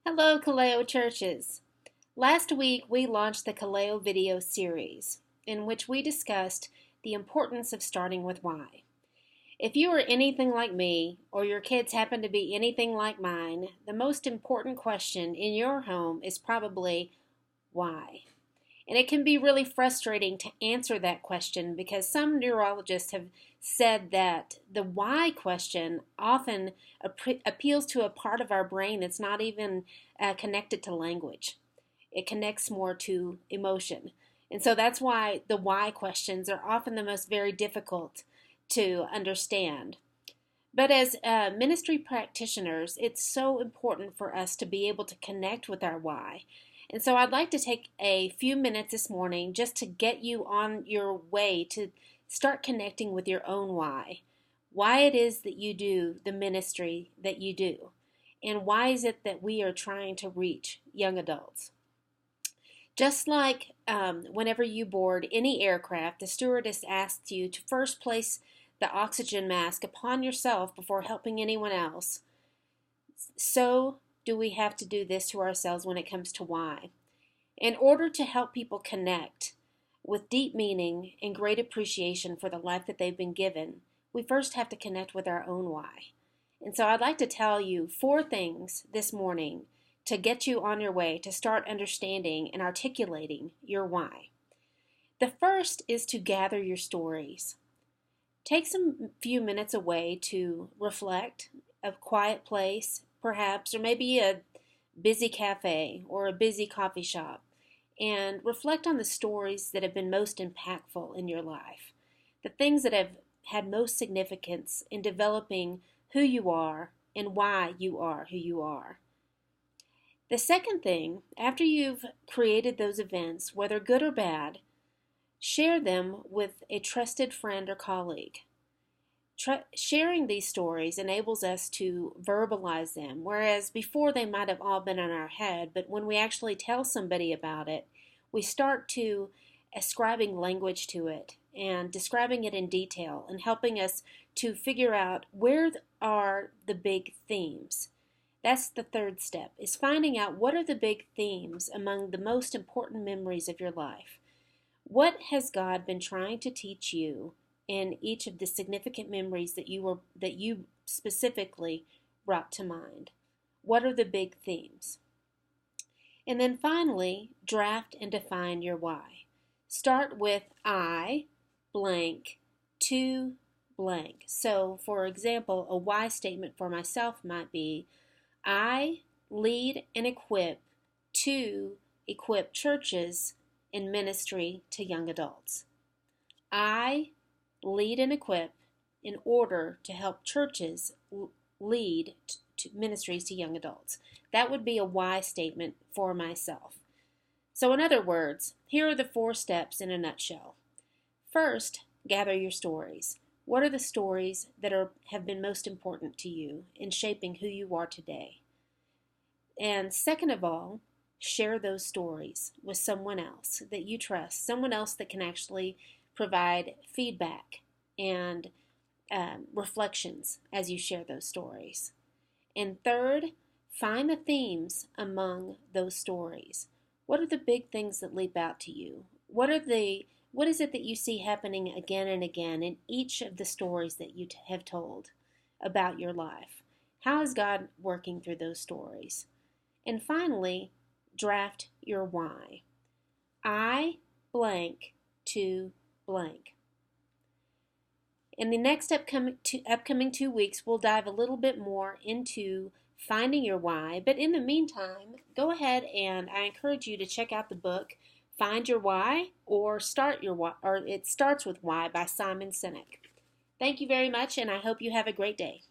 Hello, Kaleo churches. Last week we launched the Kaleo video series, in which we discussed the importance of starting with why. If you are anything like me, or your kids happen to be anything like mine, the most important question in your home is probably why. And it can be really frustrating to answer that question because some neurologists have said that the why question often appeals to a part of our brain that's not even connected to language. It connects more to emotion. And so that's why the why questions are often the most very difficult to understand. But as ministry practitioners, it's so important for us to be able to connect with our why. And so I'd like to take a few minutes this morning just to get you on your way to start connecting with your own why it is that you do the ministry that you do, and why is it that we are trying to reach young adults. Just like whenever you board any aircraft, the stewardess asks you to first place the oxygen mask upon yourself before helping anyone else. So do we have to do this to ourselves when it comes to why? In order to help people connect with deep meaning and great appreciation for the life that they've been given, we first have to connect with our own why. And so I'd like to tell you 4 things this morning to get you on your way to start understanding and articulating your why. The first is to gather your stories. Take some few minutes away to reflect, a quiet place, perhaps, or maybe a busy cafe or a busy coffee shop, and reflect on the stories that have been most impactful in your life, the things that have had most significance in developing who you are and why you are who you are. The second thing, after you've created those events, whether good or bad, share them with a trusted friend or colleague. Sharing these stories enables us to verbalize them, whereas before they might have all been in our head, but when we actually tell somebody about it, we start to ascribing language to it and describing it in detail and helping us to figure out where are the big themes. That's the third step, is finding out what are the big themes among the most important memories of your life. What has God been trying to teach you in each of the significant memories that you specifically brought to mind? What are the big themes? And then finally, draft and define your why. Start with I blank to blank. So, for example, a why statement for myself might be, I lead and equip to equip churches in ministry to young adults. I lead and equip in order to help churches lead to ministries to young adults. That would be a why statement for myself. So in other words, here are the 4 steps in a nutshell. First, gather your stories. What are the stories that have been most important to you in shaping who you are today? And second of all, share those stories with someone else that you trust, someone else that can actually provide feedback and reflections as you share those stories. And third, find the themes among those stories. What are the big things that leap out to you? What is it that you see happening again and again in each of the stories that you have told about your life? How is God working through those stories? And finally, draft your why. I blank to blank. In the next upcoming 2 weeks, we'll dive a little bit more into finding your why. But in the meantime, go ahead and I encourage you to check out the book, Find Your Why, or Start Your Why, or It Starts With Why by Simon Sinek. Thank you very much, and I hope you have a great day.